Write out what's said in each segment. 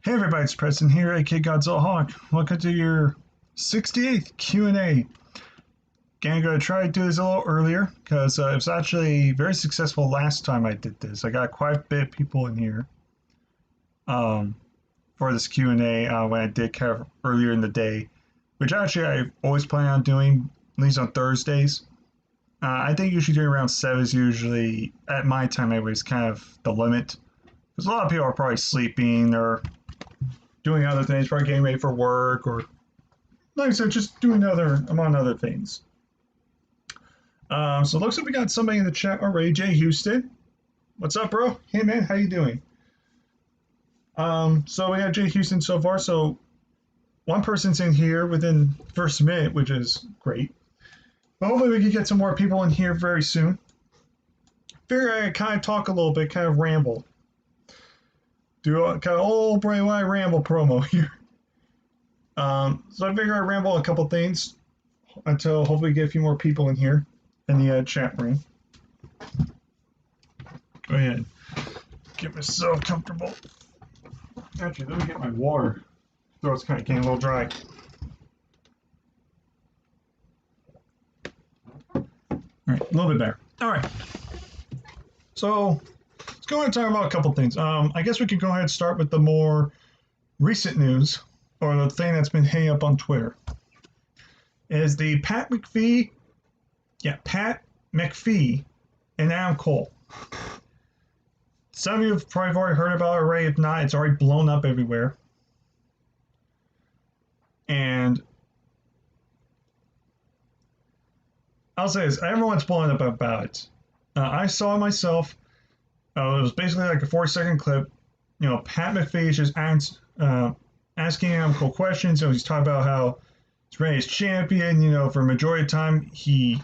Hey everybody, it's Preston here, aka Godzilla Hawk. Welcome to your 68th Q&A. Gonna try to do this a little earlier because it was actually very successful last time I did this. I got quite a bit of people in here um, for this Q&A when I did kind of earlier in the day, which actually I always plan on doing, at least on Thursdays. I think usually doing around 7 is usually, at my time anyways, kind of the limit. Because a lot of people are probably sleeping or doing other things, probably getting ready for work, or like I said, just doing among other things. So it looks like we got somebody in the chat already. Jay Houston, what's up, bro? Hey man, how you doing? So we got Jay Houston so far. So one person's in here within the first minute, which is great. But hopefully we can get some more people in here very soon. Figure I kind of talk a little bit, kind of ramble. Do a kind of old Bray Wyatt ramble promo here. So I figure I ramble a couple things until hopefully get a few more people in here in the chat room. Go ahead, get myself comfortable. Actually, let me get my water. Throat's kind of getting a little dry. All right, a little bit better. All right. So let's go ahead and talk about a couple things. I guess we could go ahead and start with the more recent news, or the thing that's been hanging up on Twitter, is the Pat McAfee and Adam Cole. Some of you have probably already heard about it already. If not, it's already blown up everywhere. And I'll say this, everyone's blowing up about it. I saw it myself. It was basically like a 4-second clip. You know, Pat McAfee is just asking Adam Cole questions. You know, he's talking about how he's ready as champion. You know, for a majority of the time, he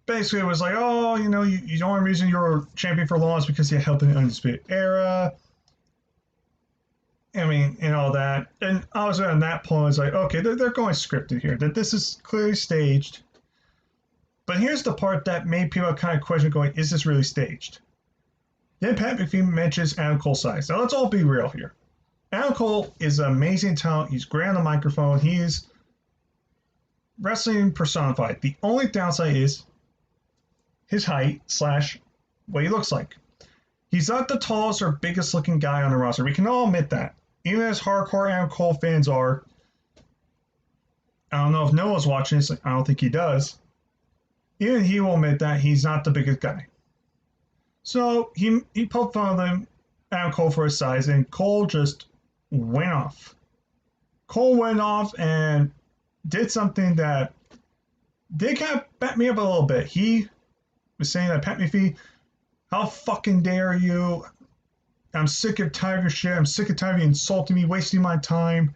basically was like, oh, you know, the only reason you're champion for long is because you helped in the Undisputed Era. I mean, and all that. And obviously on that point, I was like, okay, they're going scripted here. That this is clearly staged. But here's the part that made people kind of question going, is this really staged? Then Pat McAfee mentions Adam Cole's size. Now let's all be real here. Adam Cole is an amazing talent. He's great on the microphone. He's wrestling personified. The only downside is his height / what he looks like. He's not the tallest or biggest looking guy on the roster. We can all admit that. Even as hardcore Adam Cole fans are. I don't know if Noah's watching this. I don't think he does. Even he will admit that he's not the biggest guy. So he poked fun of Adam Cole for his size, and Cole just went off. Cole went off and did something that did kind of back me up a little bit. He was saying that Pat McAfee, how fucking dare you? I'm sick and tired of your shit. I'm sick and tired of you insulting me, wasting my time.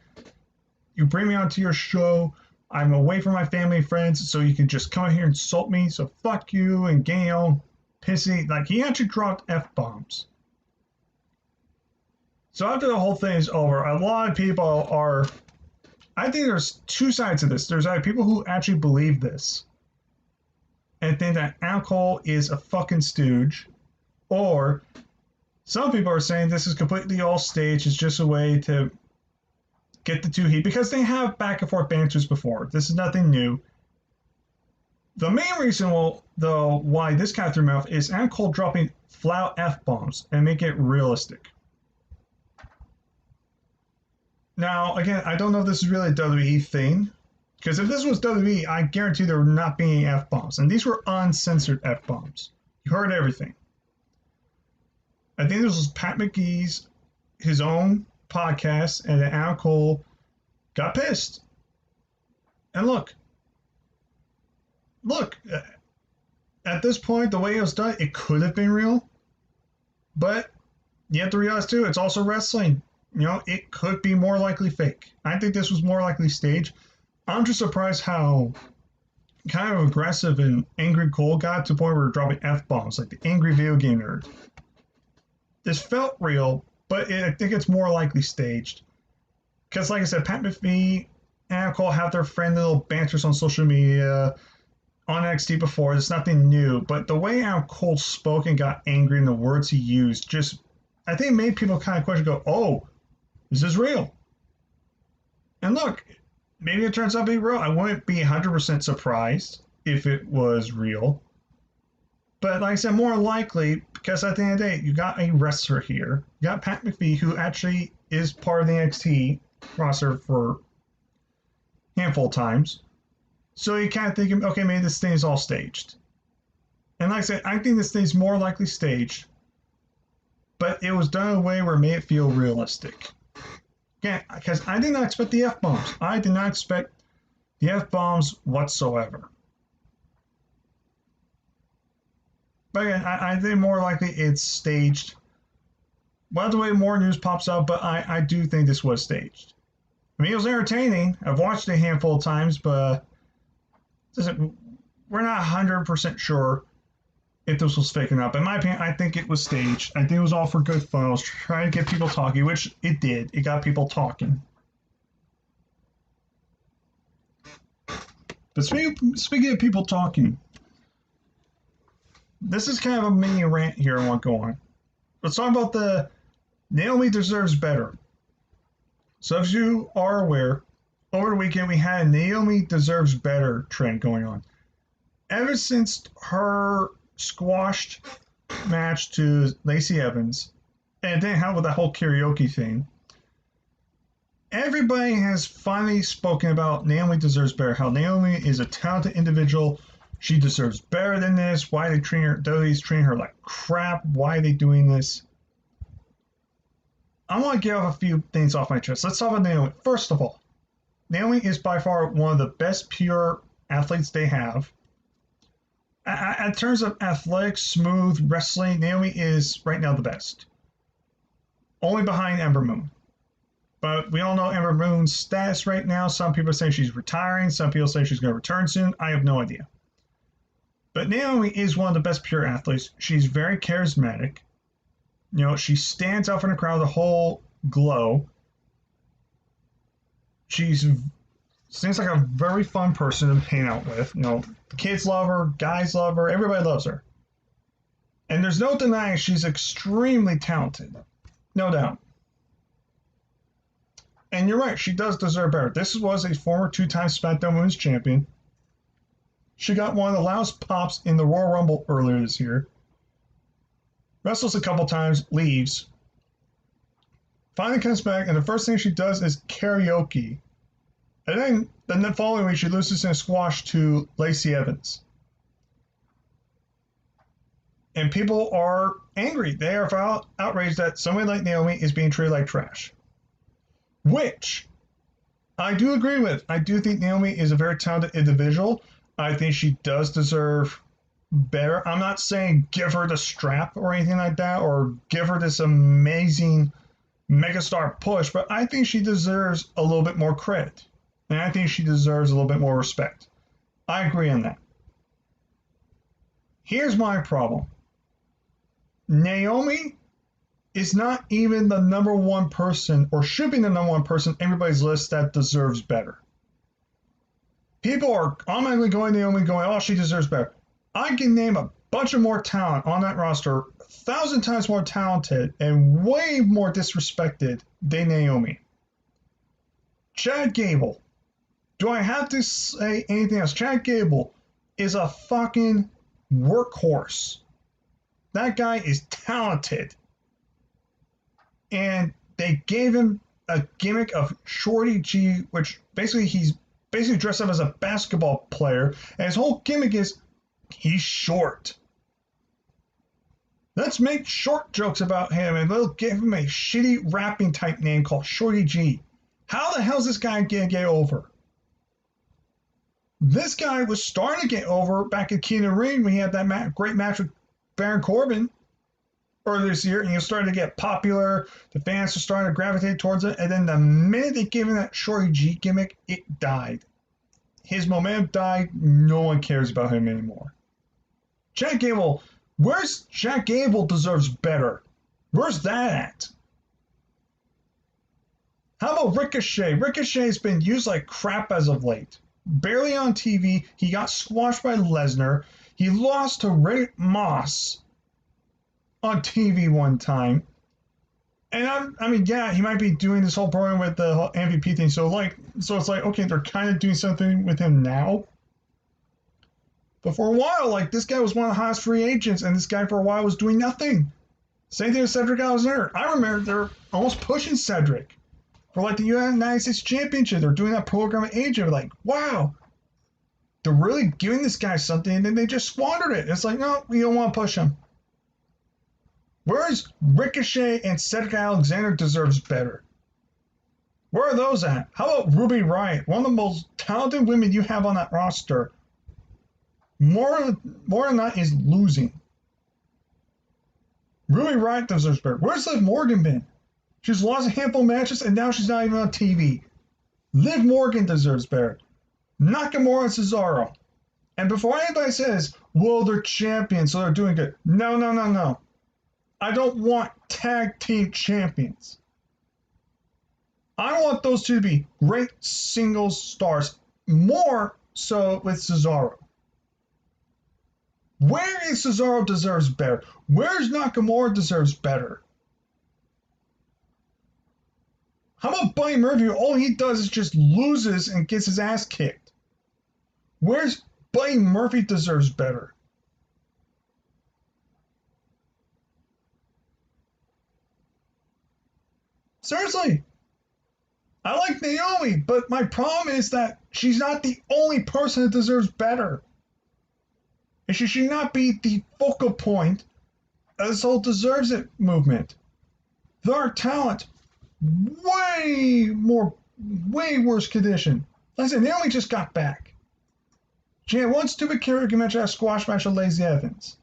You bring me onto your show. I'm away from my family and friends, so you can just come in here and insult me. So fuck you and Gail. Pissy. Like, he actually dropped F-bombs. So after the whole thing is over, a lot of people are... I think there's two sides to this. There's either people who actually believe this and think that Adam Cole is a fucking stooge, or some people are saying this is completely all staged. It's just a way to get the two heat, because they have back and forth banters before. This is nothing new. The main reason, though, why this kind of threw me off is Adam Cole dropping flat F-bombs and make it realistic. Now, again, I don't know if this is really a WWE thing, because if this was WWE, I guarantee there would not be any F-bombs. And these were uncensored F-bombs. You heard everything. I think this was Pat McGee's, his own podcast, and then Adam Cole got pissed. And look, at this point, the way it was done, it could have been real, but you have to realize too, it's also wrestling. You know, it could be more likely fake. I think this was more likely staged. I'm just surprised how kind of aggressive and angry Cole got to the point where we're dropping F-bombs, like the angry video game nerd. This felt real, but I think it's more likely staged. Because, like I said, Pat McAfee and Adam Cole have their friendly little banters on social media, on NXT before. It's nothing new. But the way Adam Cole spoke and got angry and the words he used just I think it made people kind of question, go, oh, is this real? And look, maybe it turns out to be real. I wouldn't be 100% surprised if it was real. But like I said, more likely, because at the end of the day, you got a wrestler here. You got Pat McAfee, who actually is part of the NXT roster for a handful of times. So you kind of think, okay, maybe this thing is all staged. And like I said, I think this thing's more likely staged, but it was done in a way where it made it feel realistic. Yeah, because I did not expect the F-bombs. I did not expect the F-bombs whatsoever. But again, I think more likely it's staged. Well, the way more news pops up, but I do think this was staged. I mean, it was entertaining. I've watched it a handful of times, but we're not 100% sure if this was fake or not. But in my opinion, I think it was staged. I think it was all for good fun. I was trying to get people talking, which it did. It got people talking. But speaking of people talking, this is kind of a mini rant here I want to go on. Let's talk about the Naomi Deserves Better. So if you are aware, over the weekend we had a Naomi Deserves Better trend going on. Ever since her squashed match to Lacey Evans, and it didn't help with the whole karaoke thing, everybody has finally spoken about Naomi Deserves Better, how Naomi is a talented individual. She deserves better than this. Why they treat her, WWE's treating her like crap. Why are they doing this? I want to get off a few things off my chest. Let's talk about Naomi. First of all, Naomi is by far one of the best pure athletes they have. In terms of athletics, smooth wrestling, Naomi is right now the best. Only behind Ember Moon. But we all know Ember Moon's status right now. Some people say she's retiring. Some people say she's going to return soon. I have no idea. But Naomi is one of the best pure athletes. She's very charismatic. You know, she stands out from the crowd with a whole glow. She's seems like a very fun person to hang out with. You know, kids love her, guys love her, everybody loves her. And there's no denying she's extremely talented. No doubt. And you're right, she does deserve better. This was a former two-time SmackDown Women's Champion. She got one of the loudest pops in the Royal Rumble earlier this year. Wrestles a couple times, leaves. Finally comes back, and the first thing she does is karaoke. And then the following week, she loses in a squash to Lacey Evans. And people are angry. They are outraged that somebody like Naomi is being treated like trash. Which I do agree with. I do think Naomi is a very talented individual. I think she does deserve better. I'm not saying give her the strap or anything like that, or give her this amazing megastar push, but I think she deserves a little bit more credit. And I think she deserves a little bit more respect. I agree on that. Here's my problem. Naomi is not even the number one person, or should be the number one person on everybody's list that deserves better. People are automatically going to Naomi going, oh, she deserves better. I can name a bunch of more talent on that roster, 1,000 times more talented and way more disrespected than Naomi. Chad Gable. Do I have to say anything else? Chad Gable is a fucking workhorse. That guy is talented. And they gave him a gimmick of Shorty G, which basically he's basically dressed up as a basketball player, and his whole gimmick is he's short. Let's make short jokes about him, and we'll give him a shitty rapping type name called Shorty G. How the hell is this guy gonna get over? This guy was starting to get over back at King of the Ring when he had that great match with Baron Corbin earlier this year, and he was starting to get popular. The fans were starting to gravitate towards it, and then the minute they gave him that Shorty G gimmick, it died. His momentum died. No one cares about him anymore. Chad Gable, where's Chad Gable deserves better? Where's that at? How about Ricochet? Ricochet's been used like crap as of late. Barely on TV. He got squashed by Lesnar. He lost to Ray Moss on TV one time. And I mean, yeah, he might be doing this whole program with the whole MVP thing. So it's like, okay, they're kind of doing something with him now. But for a while, like this guy was one of the highest free agents, and this guy for a while was doing nothing. Same thing with Cedric Alexander. I remember they're almost pushing Cedric for like the United States Championship. They're doing that program at age of like, wow, they're really giving this guy something, and then they just squandered it. It's like, no, we don't want to push him. Where's Ricochet and Cedric Alexander deserves better? Where are those at? How about Ruby Riott, one of the most talented women you have on that roster? More than that is losing. Ruby Riott deserves better. Where's Liv Morgan been? She's lost a handful of matches and now she's not even on TV. Liv Morgan deserves better. Nakamura and Cesaro. And before anybody says, well, they're champions, so they're doing good. No, no, no, no. I don't want tag team champions. I want those two to be great singles stars. More so with Cesaro. Where is Cesaro deserves better? Where's Nakamura deserves better? How about Buddy Murphy? All he does is just loses and gets his ass kicked. Where's Buddy Murphy deserves better? Seriously. I like Naomi, but my problem is that she's not the only person that deserves better. And she should not be the focal point of this whole deserves it movement. There are talent way worse condition. Like I said, Naomi just got back. She had one stupid karaoke match at a squash match with Lacey Evans.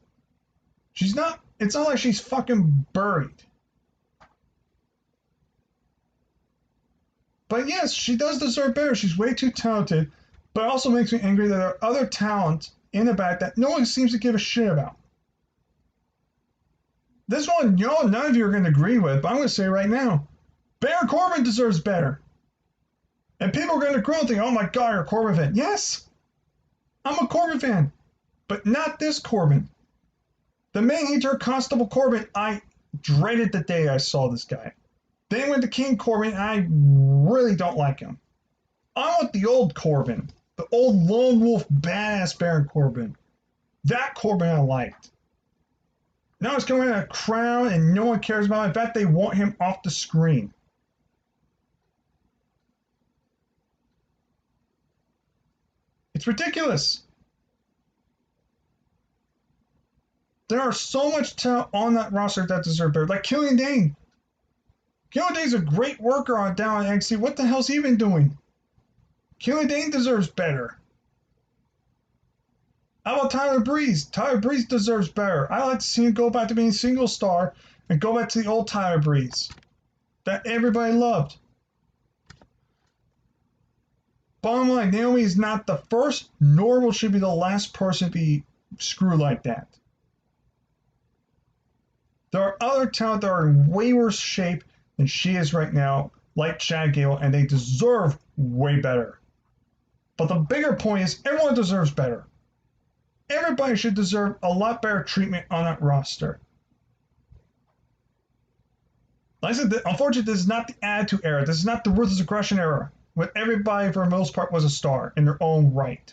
It's not like she's fucking buried. But yes, she does deserve better. She's way too talented, but it also makes me angry that there are other talent in the back that no one seems to give a shit about. This one, none of you are going to agree with, but I'm going to say right now, Baron Corbin deserves better. And people are going to grow and think, oh my God, you're a Corbin fan. Yes, I'm a Corbin fan, but not this Corbin. The main hater, Constable Corbin, I dreaded the day I saw this guy. Then went to King Corbin, and I really don't like him. I want the old Corbin, the old lone wolf badass Baron Corbin. That Corbin I liked. Now he's coming in a crown and no one cares about him. In fact, they want him off the screen. It's ridiculous. There are so much talent on that roster that deserve better. Like Killian Dane. Killian Dane's a great worker on down at NXT. What the hell's he been doing? Killian Dane deserves better. How about Tyler Breeze? Tyler Breeze deserves better. I like to see him go back to being a single star and go back to the old Tyler Breeze that everybody loved. Bottom line, Naomi is not the first, nor will she be the last person to be screwed like that. There are other talent that are in way worse shape than she is right now, like Chad Gable, and they deserve way better. But the bigger point is everyone deserves better. Everybody should deserve a lot better treatment on that roster. Like I said, unfortunately, this is not the Attitude Era. This is not the Ruthless Aggression Era, where everybody, for the most part, was a star in their own right.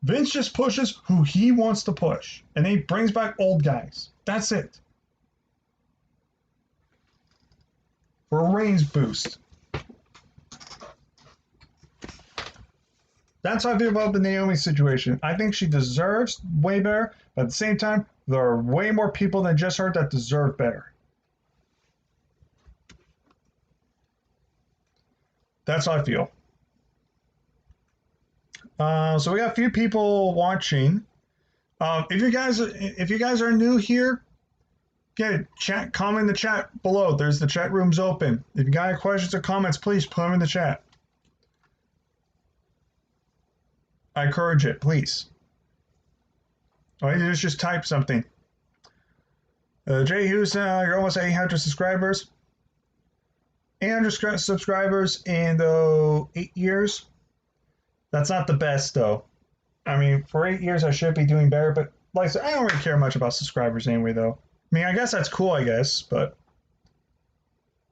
Vince just pushes who he wants to push, and then he brings back old guys. That's it. For a ratings boost. That's how I feel about the Naomi situation. I think she deserves way better, but at the same time, there are way more people than just her that deserve better. That's how I feel. So we got a few people watching. If you guys are new here, chat, comment in the chat below. There's the chat rooms open. If you got any questions or comments, please put them in the chat. I encourage it, please. All you do is just type something. Jay Hughes, you're almost at 800 subscribers. 800 subscribers in 8 years. That's not the best, though. I mean, for 8 years, I should be doing better, but like I said, I don't really care much about subscribers anyway, though. I mean, I guess that's cool, I guess, but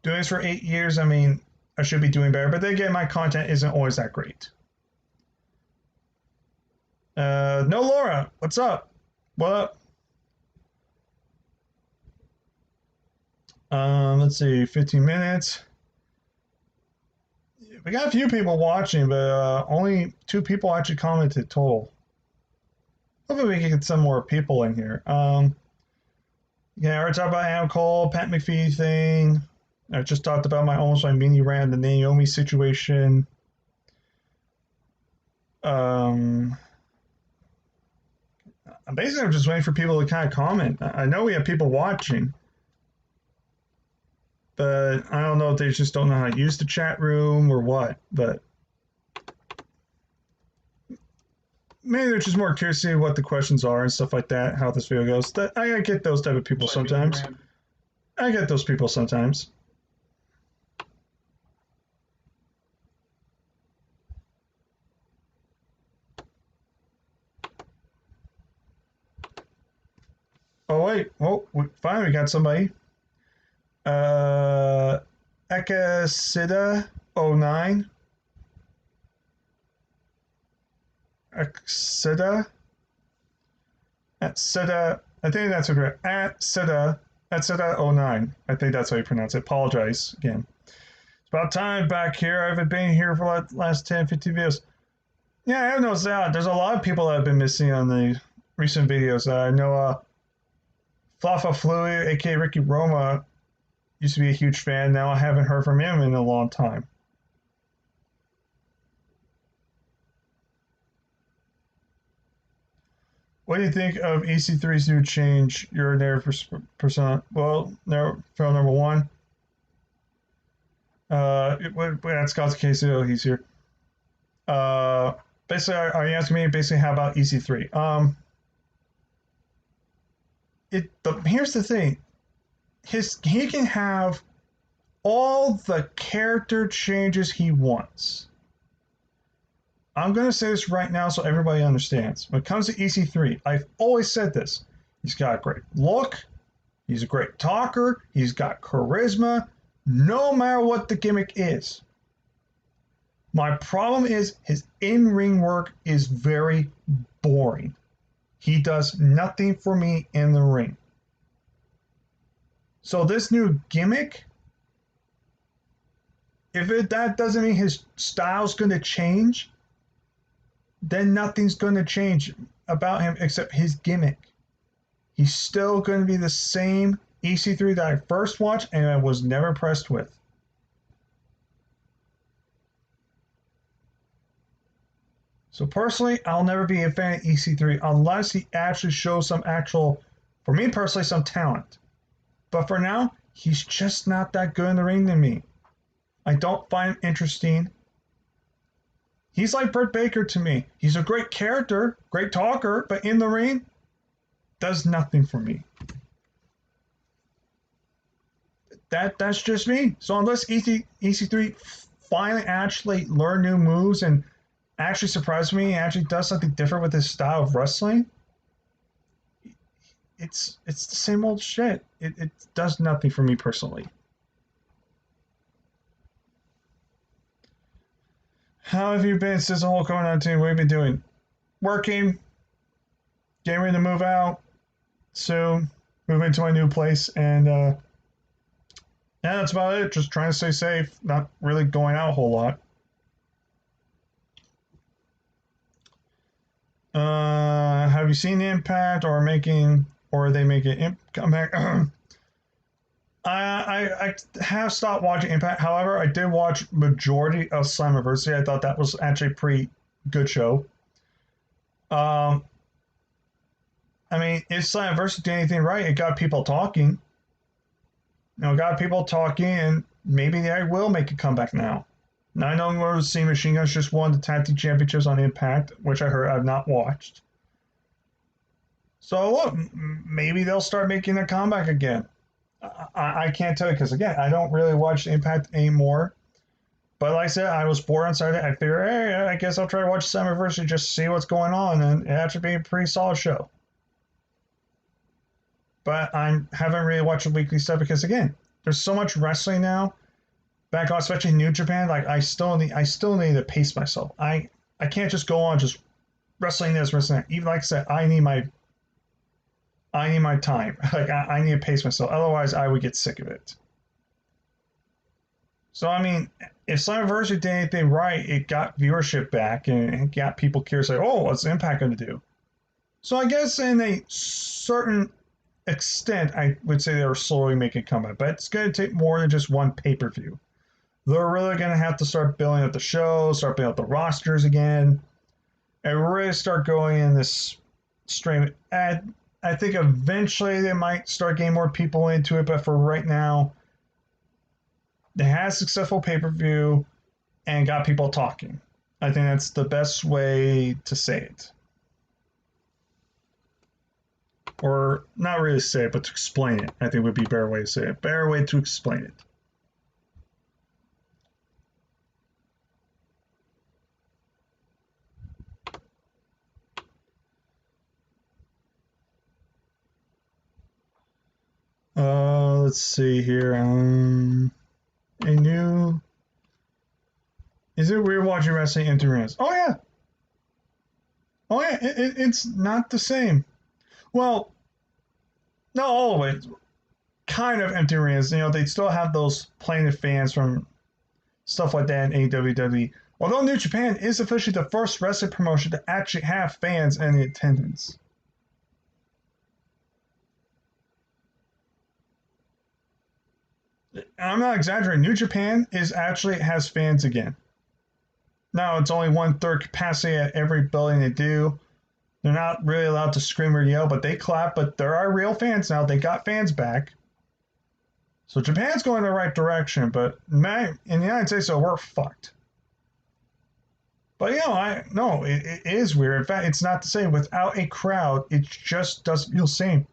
Doing this for 8 years, I mean, I should be doing better. But then again, my content isn't always that great. No, Laura, what's up? What up? Let's see, 15 minutes. We got a few people watching, but only 2 people actually commented total. Hopefully we can get some more people in here. Yeah, we're talking about Adam Cole, Pat McAfee thing. I just talked about my mini rant, the Naomi situation. Basically, I'm just waiting for people to kind of comment. I know we have people watching, but I don't know if they just don't know how to use the chat room or what. But maybe they're just more curious to see what the questions are and stuff like that, how this video goes. I get those type of people sometimes. I get those people sometimes. Oh wait, finally we got somebody. Ekasida09. Exida. At Sida, I think that's correct. At Sida09. I think that's how you pronounce it. Apologize again. It's about time back here. I haven't been here for the last 10, 15 videos. Yeah, I have noticed that. There's a lot of people that have been missing on the recent videos. I know Flafa Flui, aka Ricky Roma, used to be a huge fan. Now I haven't heard from him in a long time. What do you think of EC3's new change? Your narrative persona. Well, film number 1. That's Scott's case. He's here. Basically, are you asking me basically how about EC3? Here's the thing. He can have all the character changes he wants. I'm going to say this right now so everybody understands. When it comes to EC3, I've always said this. He's got a great look. He's a great talker. He's got charisma, no matter what the gimmick is. My problem is his in-ring work is very boring. He does nothing for me in the ring. So this new gimmick, that doesn't mean his style's going to change, then nothing's going to change about him except his gimmick. He's still going to be the same EC3 that I first watched and I was never impressed with. So personally, I'll never be a fan of EC3 unless he actually shows some actual, for me personally, some talent. But for now, he's just not that good in the ring to me. I don't find him interesting. He's like Britt Baker to me. He's a great character, great talker, but in the ring, does nothing for me. That's just me. So unless EC3 finally actually learn new moves and actually surprise me and actually does something different with his style of wrestling, it's the same old shit. It does nothing for me personally. How have you been since the whole COVID-19? What have you been doing? Working, getting ready to move out soon, move into my new place, and yeah, that's about it. Just trying to stay safe, not really going out a whole lot. Have you seen Impact or are they making Impact? I have stopped watching Impact. However, I did watch majority of Slammiversary. I thought that was actually a pretty good show. I mean, if Slammiversary did anything right, it got people talking. Got people talking, and maybe I will make a comeback now. Now I know Lord of the Sea Machine Guns just won the Tag Team Championships on Impact, which I heard I've not watched. So look, maybe they'll start making a comeback again. I can't tell you because again, I don't really watch Impact anymore. But like I said, I was bored on Saturday. I figured, hey, I guess I'll try to watch Slammiversary just to see what's going on, and it actually be a pretty solid show. But I haven't really watched the weekly stuff because again, there's so much wrestling now. Back on, especially New Japan, like I still need to pace myself. I can't just go on just wrestling this, wrestling that. Even like I said, I need my time. Like I need to pace myself. Otherwise, I would get sick of it. So I mean, if Slammiversary did anything right, it got viewership back and it got people curious. Like, oh, what's Impact going to do? So I guess in a certain extent, I would say they were slowly making a comeback, but it's going to take more than just one pay-per-view. They're really going to have to start building up the shows, start building up the rosters again, and really start going in this stream. And I think eventually they might start getting more people into it, but for right now, they had a successful pay-per-view and got people talking. I think that's the best way to say it. Or not really say it, but to explain it, I think would be a better way to say it. Better way to explain it. Let's see here. A new. Is it weird watching wrestling empty arenas? Oh yeah. Oh yeah. It's not the same. Well, not always. Kind of empty arenas. You know, they still have those plaintive fans from stuff like that in AWW. Although New Japan is officially the first wrestling promotion to actually have fans in attendance. I'm not exaggerating. New Japan is actually has fans again. Now it's only 1/3 capacity at every building they do. They're not really allowed to scream or yell, but they clap. But there are real fans now. They got fans back. So Japan's going in the right direction. But in the United States, so we're fucked. But you know, it is weird. In fact, it's not the same. Without a crowd, it just doesn't feel the same.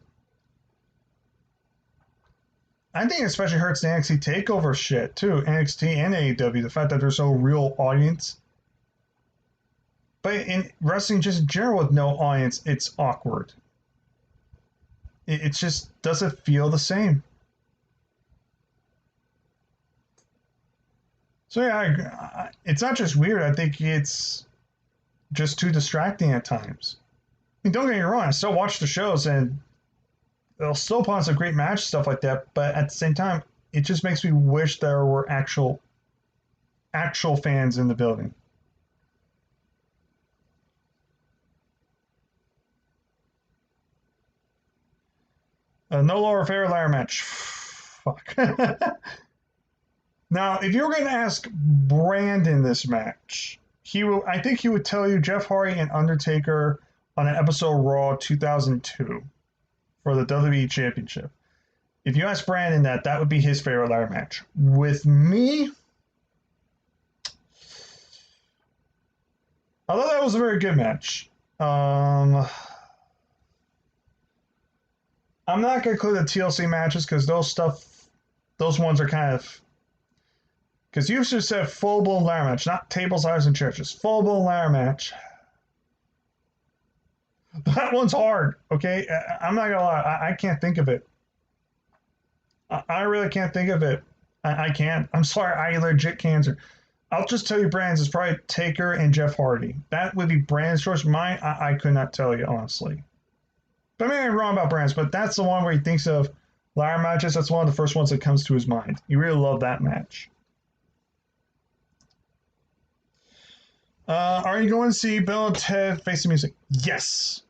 I think it especially hurts the NXT TakeOver shit too, NXT and AEW. The fact that there's no real audience. But in wrestling, just in general, with no audience, it's awkward. It just doesn't feel the same. So yeah, it's not just weird. I think it's just too distracting at times. I mean, don't get me wrong. I still watch the shows and they'll still put on some great match stuff like that. But at the same time, it just makes me wish there were actual fans in the building. No lower favorite ladder match. Fuck. Now, if you were going to ask Brandon this match, I think he would tell you Jeff Hardy and Undertaker on an episode of Raw 2002 for the WWE Championship. If you ask Brandon that would be his favorite ladder match. With me, I thought that was a very good match. I'm not going to include the TLC matches because those ones are kind of. Because you just said full blown ladder match, not tables, ladders, and chairs, full blown ladder match. That one's hard, okay? I'm not going to lie, I can't think of it. I really can't think of it. I can't. I'm sorry, I legit can't. I'll just tell you Brandon's is probably Taker and Jeff Hardy. That would be Brandon's choice. Mine, I could not tell you, honestly. But maybe I'm wrong about Brandon's, but that's the one where he thinks of ladder matches. That's one of the first ones that comes to his mind. You really love that match. Are you going to see Bill and Ted Face the Music? Yes.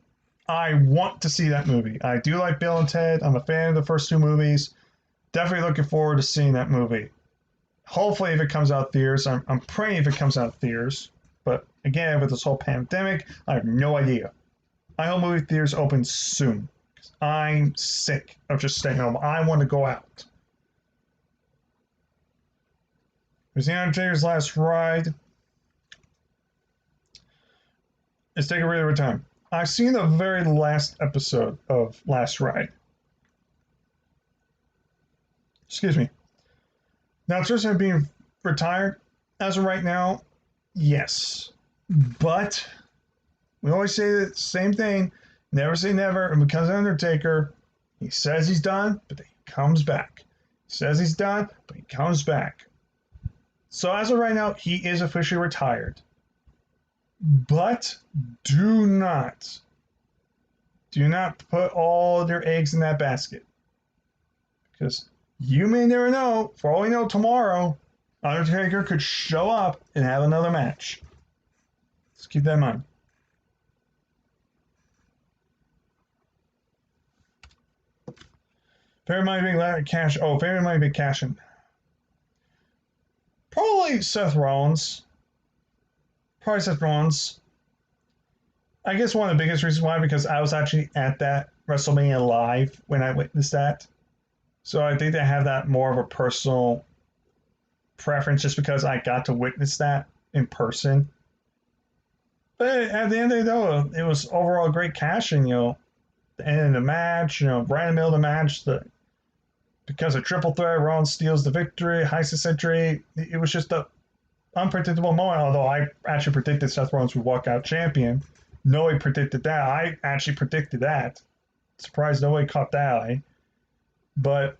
I want to see that movie. I do like Bill and Ted. I'm a fan of the first two movies. Definitely looking forward to seeing that movie. Hopefully, if it comes out theaters, I'm praying if it comes out theaters. But again, with this whole pandemic, I have no idea. I hope movie theaters open soon. I'm sick of just staying home. I want to go out. There's The Undertaker's Last Ride. It's taking a really good time. I've seen the very last episode of Last Ride. Excuse me. Now, in terms of being retired, as of right now, yes. But we always say the same thing. Never say never. And because of Undertaker, he says he's done, but then he comes back. Says he's done, but he comes back. So as of right now, he is officially retired. But do not, do not put all your eggs in that basket. Because you may never know. For all you know, tomorrow, Undertaker could show up and have another match. Just keep that in mind. Favorite might be Larry Cash. Oh, favorite might be cashing. Probably Seth Rollins. Probably Seth Rollins. I guess one of the biggest reasons why, because I was actually at that WrestleMania live when I witnessed that. So I think they have that more of a personal preference just because I got to witness that in person. But at the end of the day, though, it was overall great cashing, the end of the match, right in the middle of the match, because of triple threat, Rollins steals the victory, heist the century. It was just a unpredictable moment, although I actually predicted Seth Rollins would walk out champion. Nobody predicted that. I actually predicted that. Surprised nobody caught that. But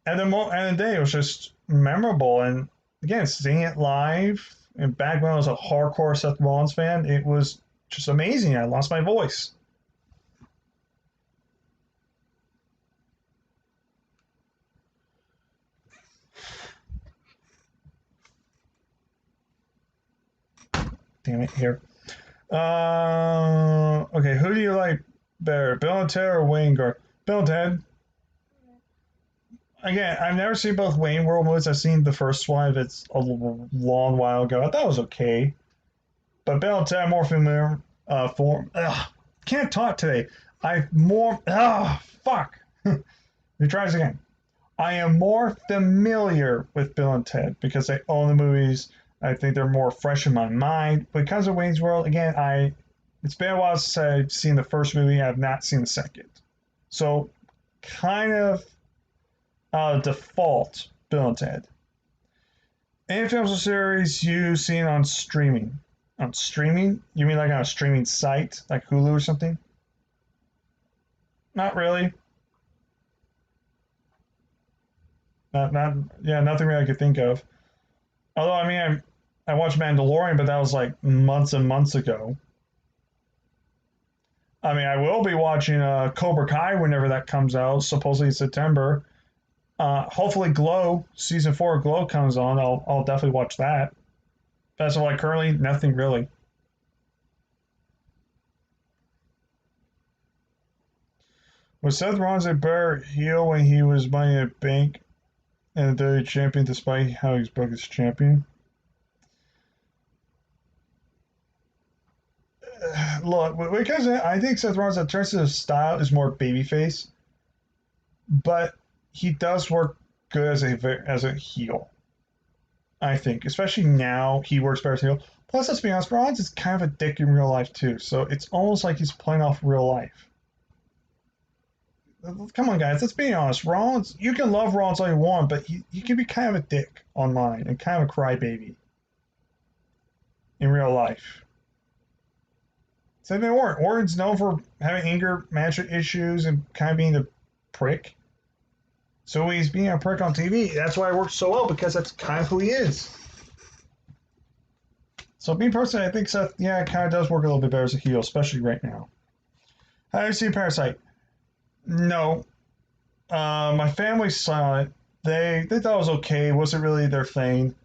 at the end of the day, it was just memorable. And again, seeing it live, and back when I was a hardcore Seth Rollins fan, it was just amazing. I lost my voice. Damn it, here. Okay, who do you like better, Bill and Ted or Wayne Gar? Bill and Ted. Again, I've never seen both Wayne World movies. I've seen the first one. It's a long while ago. I thought it was okay. But Bill and Ted more familiar form. Can't talk today. Fuck. Let me try this again. I am more familiar with Bill and Ted because I own the movies. I think they're more fresh in my mind. Because of Wayne's World, again, it's been a while since I've seen the first movie. I have not seen the second. So, kind of default, Bill and Ted. Any films or series you've seen on streaming? On streaming? You mean like on a streaming site, like Hulu or something? Not really. Nothing really I could think of. Although, I mean, I watched Mandalorian, but that was like months and months ago. I mean, I will be watching Cobra Kai whenever that comes out, supposedly in September. Hopefully, Glow season 4 of Glow comes on. I'll definitely watch that. As of like currently, nothing really. Was Seth Rollins a better heel when he was Money in the Bank and the WWE champion, despite how he's broke as champion? Look, because I think Seth Rollins, in terms of his style, is more babyface, but he does work good as a heel. I think, especially now, he works better as a heel. Plus, let's be honest, Rollins is kind of a dick in real life too, so it's almost like he's playing off real life. Come on, guys, let's be honest. Rollins, you can love Rollins all you want, but he can be kind of a dick online and kind of a crybaby in real life. Same thing with Orton. Orton's known for having anger management issues and kind of being a prick. So he's being a prick on TV. That's why it works so well, because that's kind of who he is. So me personally, I think Seth, yeah, it kind of does work a little bit better as a heel, especially right now. How do you see Parasite? No. My family saw it. They thought it was okay. It wasn't really their thing.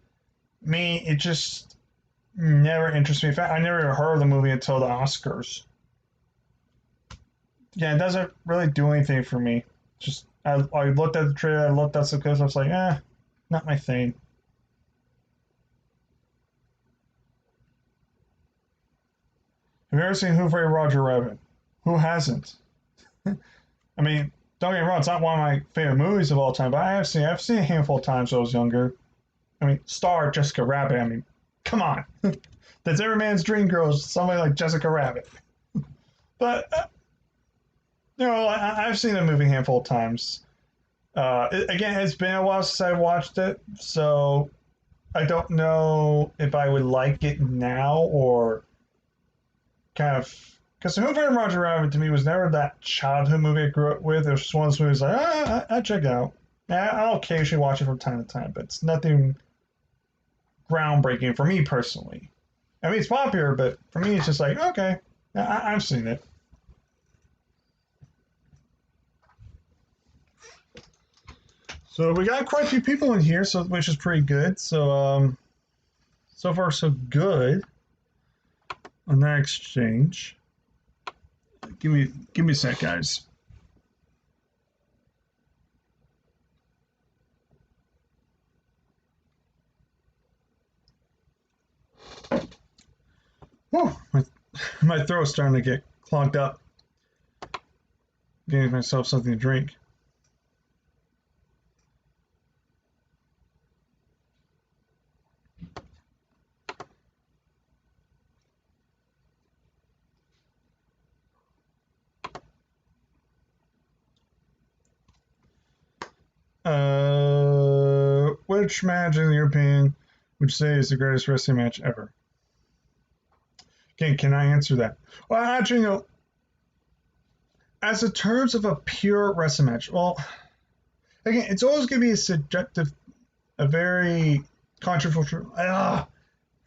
Me, it just never interested me. In fact, I never even heard of the movie until the Oscars. Yeah, it doesn't really do anything for me. Just I looked at the trailer, I looked at some clips, I was like, not my thing. Have you ever seen Who Framed Roger Rabbit? Who hasn't? I mean, don't get me wrong, it's not one of my favorite movies of all time, but I've seen it a handful of times when I was younger. I mean, star Jessica Rabbit. I mean, come on. That's every man's dream girl, is somebody like Jessica Rabbit. But, I've seen the movie a handful of times. Again, it's been a while since I watched it, so I don't know if I would like it now or kind of. Because Who Framed Roger Rabbit to me was never that childhood movie I grew up with. It was just one of those movies like, I check it out. I'll occasionally watch it from time to time, but it's nothing groundbreaking for me personally. I mean, it's popular, but for me, it's just like, okay, I've seen it. So we got quite a few people in here, so which is pretty good. So so far so good on that exchange. Give me a sec, guys. Whew, my throat's starting to get clogged up. Getting myself something to drink. Which match, in your opinion, would you say is the greatest wrestling match ever? Again, can I answer that? Well, actually, no. As in terms of a pure wrestling match, well, again, it's always going to be a subjective, a very controversial.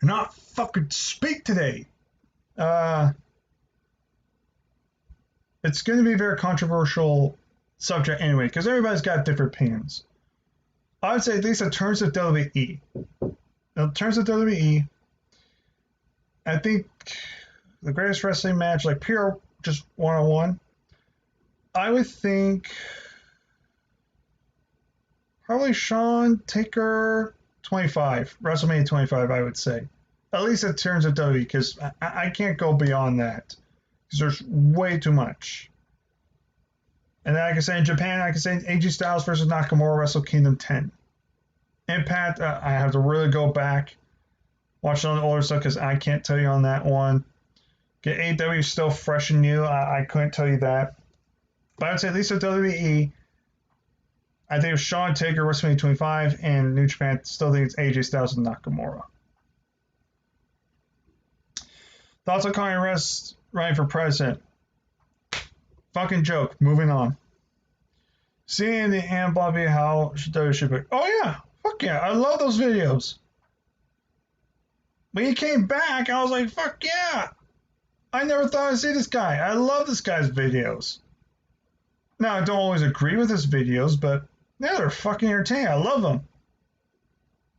Not fucking speak today. It's going to be a very controversial subject anyway, because everybody's got different opinions. I would say, at least in terms of WWE. In terms of WWE, I think the greatest wrestling match, like pure, just one-on-one, I would think probably Shawn Taker 25, WrestleMania 25, I would say. At least in terms of WWE, because I can't go beyond that, because there's way too much. And then I can say in Japan, I can say AJ Styles versus Nakamura Wrestle Kingdom 10. Impact, I have to really go back, watch it on the older stuff, because I can't tell you on that one. Get AEW still fresh and new, I couldn't tell you that. But I'd say at least with WWE, I think it was Shawn Taker, WrestleMania 25, and New Japan, still think it's AJ Styles and Nakamura. Thoughts on Kanye West running for president? Fucking joke. Moving on. Seeing the and Bobby how should be. Oh yeah, fuck yeah, I love those videos. When he came back, I was like, fuck yeah. I never thought I'd see this guy. I love this guy's videos. Now, I don't always agree with his videos, but yeah, they're fucking entertaining. I love them.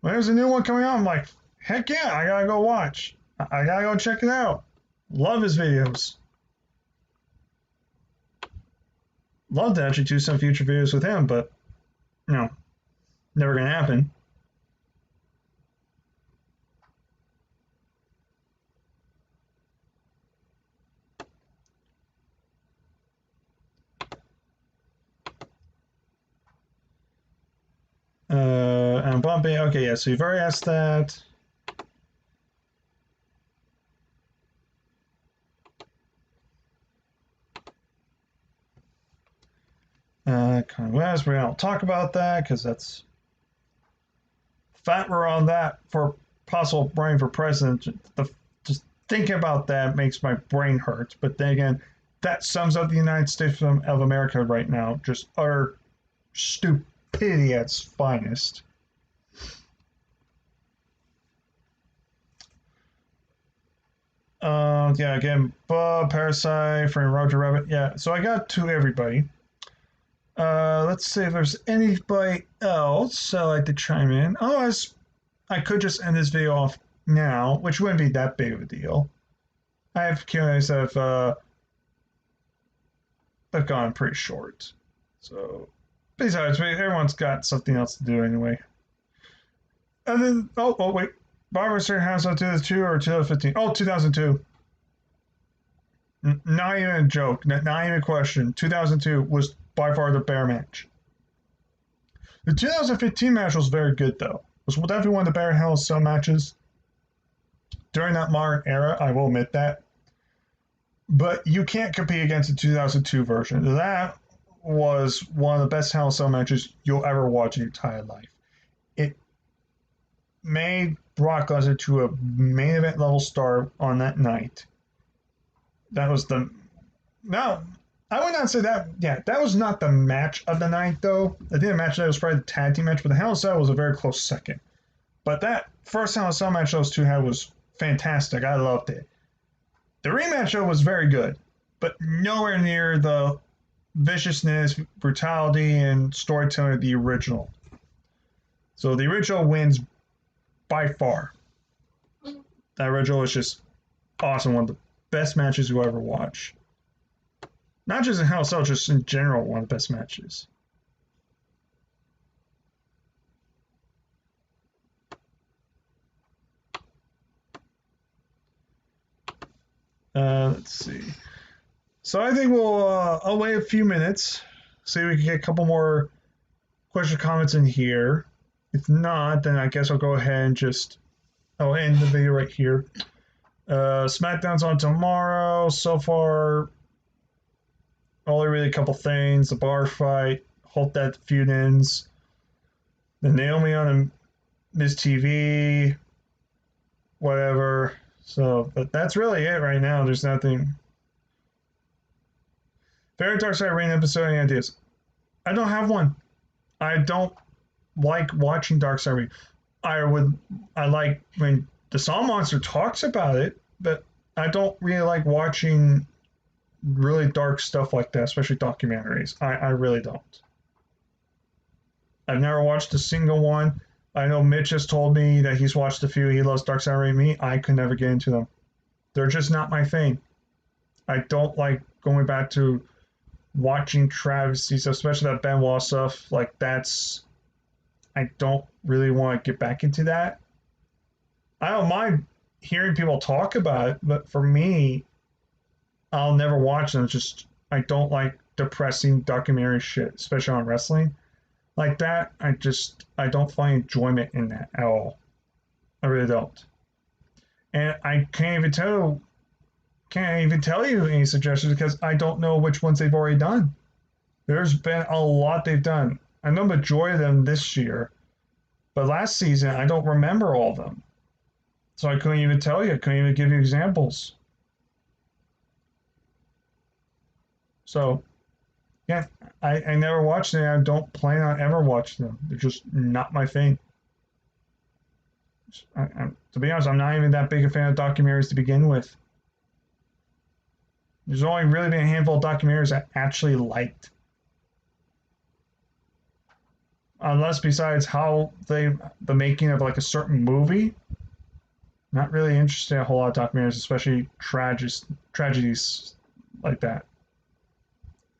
When there's a new one coming out, I'm like, heck yeah, I gotta go watch. I gotta go check it out. Love his videos. Love to actually do some future videos with him, but, you know, never gonna happen. And Bombay, okay, yeah, so you've already asked that. Kanye West, we don't talk about that because that's fat. We're on that for possible running for president. Just thinking about that makes my brain hurt. But then again, that sums up the United States of America right now. Just utter stupidity at its finest. Yeah, again, Bob, Parasite, friend Roger Rabbit. Yeah, so I got to everybody. Let's see if there's anybody else I'd like to chime in. Otherwise, I could just end this video off now, which wouldn't be that big of a deal. I have Q&As that have gone pretty short. So, besides, everyone's got something else to do anyway. And then, oh wait. Barbara Streisand House of 2002 or 2015? Oh, 2002. Not even a joke. Not even a question. 2002 was by far the better match. The 2015 match was very good, though. It was definitely one of the better Hell in a Cell matches during that modern era, I will admit that. But you can't compete against the 2002 version. That was one of the best Hell in a Cell matches you'll ever watch in your entire life. It made Brock Lesnar to a main event level star on that night. That was the... No, I would not say that. Yeah, that was not the match of the night, though. I think the match of the night was probably the tag team match, but the Hell in a Cell was a very close second. But that first Hell in a Cell match those two had was fantastic. I loved it. The rematch show was very good, but nowhere near the viciousness, brutality, and storytelling of the original. So the original wins by far. That original is just awesome. One of the best matches you ever watch. Not just in Hell in a Cell, just in general, one of the best matches. Let's see. So I think I'll wait a few minutes, see if we can get a couple more question comments in here. If not, then I guess I'll go ahead and I'll end the video right here. SmackDown's on tomorrow. So far, only really a couple things. The bar fight. Hope that feud ends. The Naomi on Miz TV. Whatever. So, but that's really it right now. There's nothing. Favorite Dark Side Reign episode, any ideas? I don't have one. I don't like watching Dark Side Reign. I like when the Song Monster talks about it, but I don't really like watching really dark stuff like that, especially documentaries. I really don't. I've never watched a single one. I know Mitch has told me that he's watched a few. He loves Dark Side Reign. Me, I could never get into them. They're just not my thing. I don't like going back to watching travesties, especially that Benoit stuff. Like I don't really want to get back into that. I don't mind hearing people talk about it, but for me, I'll never watch them. I don't like depressing documentary shit, especially on wrestling. Like that, I don't find enjoyment in that at all. I really don't. And I can't even tell you any suggestions because I don't know which ones they've already done. There's been a lot they've done. I know majority of them this year, but last season I don't remember all of them. So I couldn't even tell you. I couldn't even give you examples. So, yeah, I never watched them. I don't plan on ever watching them. They're just not my thing. To be honest, I'm not even that big a fan of documentaries to begin with. There's only really been a handful of documentaries I actually liked. Unless besides how the making of like a certain movie. Not really interested in a whole lot of documentaries, especially tragedies like that.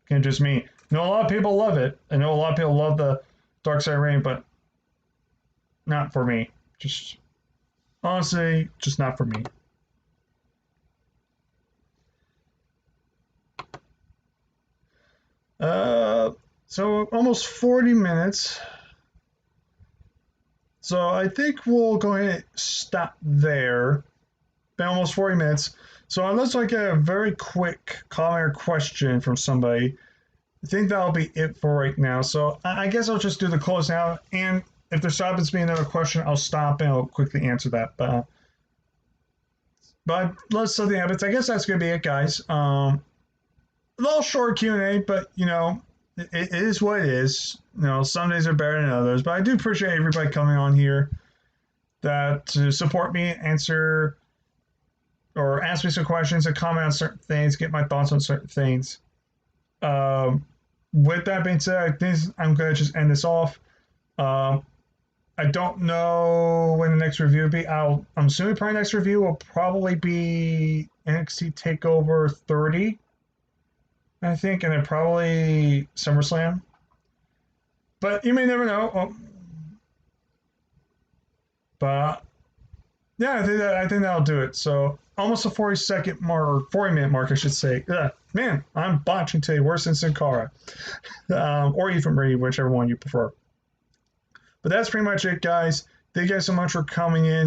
Can't just me. I know a lot of people love it. I know a lot of people love the Dark Side Reign, but not for me. Just honestly, just not for me. So almost 40 minutes. So I think we'll go ahead and stop there. Been almost 40 minutes. So unless I get a very quick comment or question from somebody, I think that'll be it for right now. So I guess I'll just do the close out. And if there happens to be another question, I'll stop and I'll quickly answer that. But let's see what happens. I guess that's going to be it, guys. A little short Q&A, but, it is what it is. Some days are better than others. But I do appreciate everybody coming on here to support me, answer or ask me some questions and comment on certain things, get my thoughts on certain things. With that being said, I think I'm going to just end this off. I don't know when the next review will be. I'm assuming probably next review will probably be NXT TakeOver 30, I think, and then probably SummerSlam. But you may never know. But yeah, I think that'll do it. So almost a 40-second mark, or 40-minute mark, I should say. Man, I'm botching today worse than Sin Cara. Or Ethan Marie, whichever one you prefer. But that's pretty much it, guys. Thank you guys so much for coming in.